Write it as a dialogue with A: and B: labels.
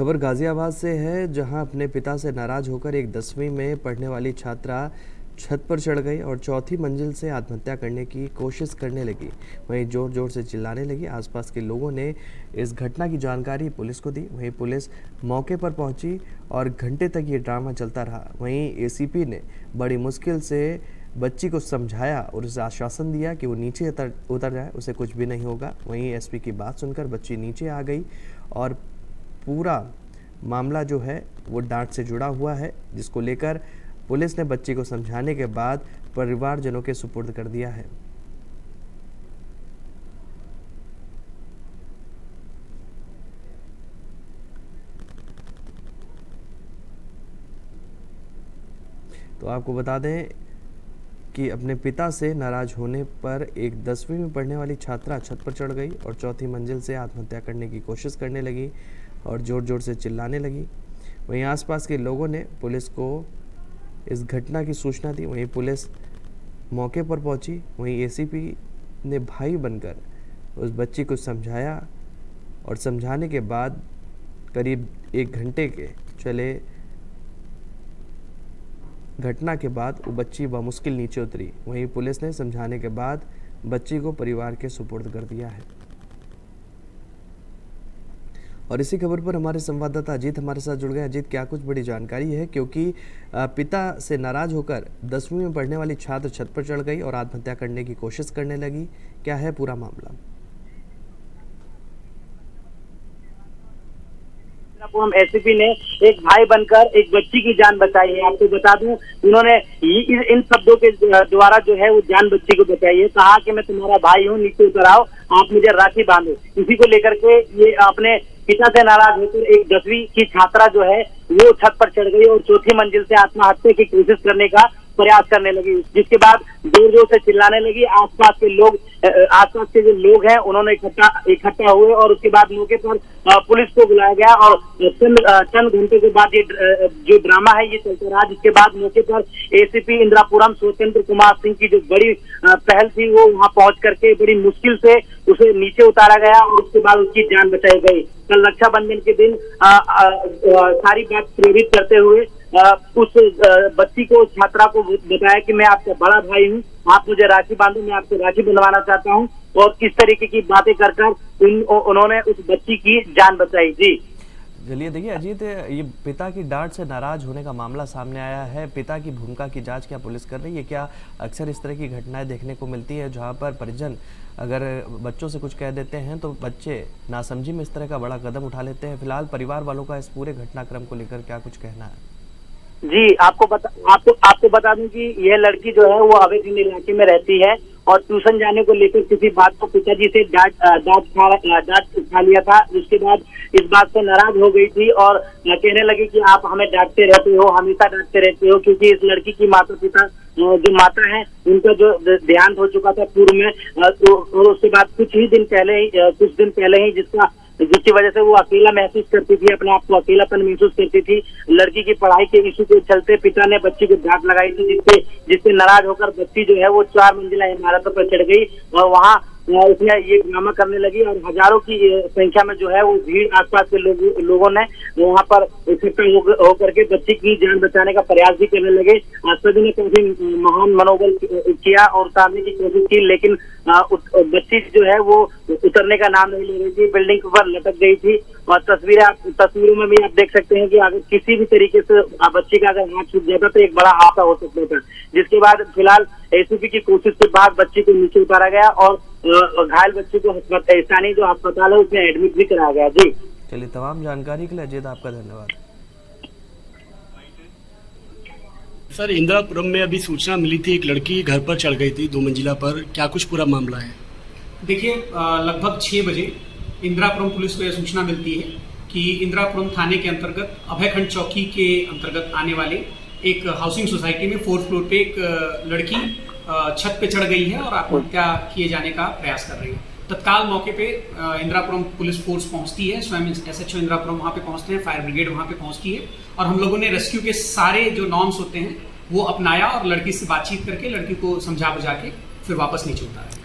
A: खबर गाजियाबाद से है, जहां अपने पिता से नाराज होकर एक 10वीं में पढ़ने वाली छात्रा छत पर चढ़ गई और चौथी मंजिल से आत्महत्या करने की कोशिश करने लगी। वहीं जोर जोर से चिल्लाने लगी। आसपास के लोगों ने इस घटना की जानकारी पुलिस को दी। वहीं पुलिस मौके पर पहुंची और घंटे तक ये ड्रामा चलता रहा। वहीं एसीपी ने बड़ी मुश्किल से बच्ची को समझाया और उसे आश्वासन दिया कि वो नीचे उतर जाए, उसे कुछ भी नहीं होगा। वहीं एसपी की बात सुनकर बच्ची नीचे आ गई और पूरा मामला जो है वो डांट से जुड़ा हुआ है, जिसको लेकर पुलिस ने बच्ची को समझाने के बाद परिवारजनों के सुपुर्द कर दिया है। तो आपको बता दें कि अपने पिता से नाराज होने पर एक 10वीं में पढ़ने वाली छात्रा छत पर चढ़ गई और चौथी मंजिल से आत्महत्या करने की कोशिश करने लगी और ज़ोर ज़ोर से चिल्लाने लगी। वहीं आसपास के लोगों ने पुलिस को इस घटना की सूचना दी। वहीं पुलिस मौके पर पहुंची। वहीं एसीपी ने भाई बनकर उस बच्ची को समझाया और समझाने के बाद करीब 1 घंटे के चले घटना के बाद वो बच्ची बमुश्किल नीचे उतरी। वहीं पुलिस ने समझाने के बाद बच्ची को परिवार के सुपुर्द कर दिया है। और इसी खबर पर हमारे संवाददाता अजीत हमारे साथ जुड़ गए। अजीत, क्या कुछ बड़ी जानकारी है, क्योंकि पिता से नाराज होकर 10वीं में पढ़ने वाली छात्र छत पर चढ़ गई और आत्महत्या करने की कोशिश करने लगी। क्या है पूरा मामला?
B: एसीपी ने एक भाई बनकर एक बच्ची की जान बचाई है। आपको बता दूं, उन्होंने इन शब्दों के द्वारा जो है वो जान बच्ची को बचाई है। कहा कि मैं तुम्हारा भाई हूँ, नीचे उतर आओ, आप मुझे राखी बांधो। इसी को लेकर के ये अपने पिता से नाराज होकर एक 10वीं की छात्रा जो है वो छत पर चढ़ गई और चौथी मंजिल से आत्महत्या की कोशिश करने का प्रयास करने लगी, जिसके बाद जोर जोर से चिल्लाने लगी। आसपास के जो लोग हैं उन्होंने इकट्ठा हुए और उसके बाद मौके पर पुलिस को बुलाया गया और चंद घंटे के बाद ये जो ड्रामा है ये चलता रहा। जिसके बाद मौके पर एसीपी इंद्रापुरम स्वतंत्र कुमार सिंह की जो बड़ी पहल थी वो वहां पहुंच करके बड़ी मुश्किल से उसे नीचे उतारा गया और उसके बाद उसकी जान बचाई गई। कल रक्षाबंधन के दिन सारी बात प्रेरित करते हुए उस बच्ची को, छात्रा को बताया कि मैं आपका बड़ा भाई हूँ, आप मुझे राखी बांधो, मैं आपको राखी बंधवाना चाहता हूँ। और इस तरीके की बातें कर उन्होंने उस बच्ची की जान बचाई। जी
A: चलिए, देखिए अजीत, ये पिता की डांट से नाराज होने का मामला सामने आया है। पिता की भूमिका की जांच क्या पुलिस कर रही है? क्या अक्सर इस तरह की घटनाएं देखने को मिलती है जहां पर परिजन अगर बच्चों से कुछ कह देते हैं तो बच्चे नासमझी में इस तरह का बड़ा कदम उठा लेते हैं? फिलहाल परिवार वालों का इस पूरे घटनाक्रम को लेकर क्या कुछ कहना है?
B: जी, आपको बता दूं कि यह लड़की जो है वो अवैध इलाके में रहती है और ट्यूशन जाने को लेकर किसी बात को पिताजी से डांट खा लिया था। उसके बाद इस बात से नाराज हो गई थी और कहने लगी कि आप हमें डांटते रहते हो, हमेशा डांटते रहते हो, क्योंकि इस लड़की की माता पिता जो माता है उनका जो देहांत हो चुका था पूर्व में। और उसके बाद कुछ दिन पहले ही जिसकी वजह से वो अकेला महसूस करती थी, अपने आप को अकेलापन महसूस करती थी। लड़की की पढ़ाई के इशू के चलते पिता ने बच्ची को डांट लगाई थी, जिससे नाराज होकर बच्ची जो है वो 4 मंजिला इमारतों पर चढ़ गई और वहाँ उसने ये ड्रामा करने लगी और हजारों की संख्या में जो है वो भीड़, आसपास के लोगों ने वहाँ पर इकट्ठा होकर के बच्ची की जान बचाने का प्रयास भी करने लगे। सभी ने काफी महान मनोबल किया और उतारने की कोशिश की, लेकिन बच्ची जो है वो उतरने का नाम नहीं ले रही थी, बिल्डिंग पर लटक गई थी। और तस्वीरों में भी आप देख सकते हैं कि अगर किसी भी तरीके से बच्ची का अगर हाथ छूट जाता तो एक बड़ा हादसा हो सकता था। जिसके बाद फिलहाल एसीपी की कोशिश के बाद बच्ची को नीचे उतारा गया और घायल बच्ची को स्थानीय जो अस्पताल है उसमें एडमिट भी कराया गया। जी
A: चलिए, तमाम जानकारी के लिए अजय आपका धन्यवाद।
C: सर, इंदिरापुरम में अभी सूचना मिली थी, एक लड़की घर पर चढ़ गई थी 2 मंजिला पर, क्या कुछ पूरा मामला है?
D: देखिए, लगभग 6 बजे इंदिरापुरम पुलिस को यह सूचना मिलती है कि इंदिरापुरम थाने के अंतर्गत अभयखंड चौकी के अंतर्गत आने वाले एक हाउसिंग सोसाइटी में 4th फ्लोर पे एक लड़की छत पे चढ़ गई है और आत्महत्या किए जाने का प्रयास कर रही है। तत्काल मौके पे इंदिरापुरम पुलिस फोर्स पहुंचती है, स्वयं एसएचओ इंदिरापुरम वहां पे पहुंचते हैं, फायर ब्रिगेड वहां पे पहुंचती है और हम लोगों ने रेस्क्यू के सारे जो नॉर्म्स होते हैं वो अपनाया और लड़की से बातचीत करके लड़की को समझा बुझा के फिर वापस नीचे उतारा।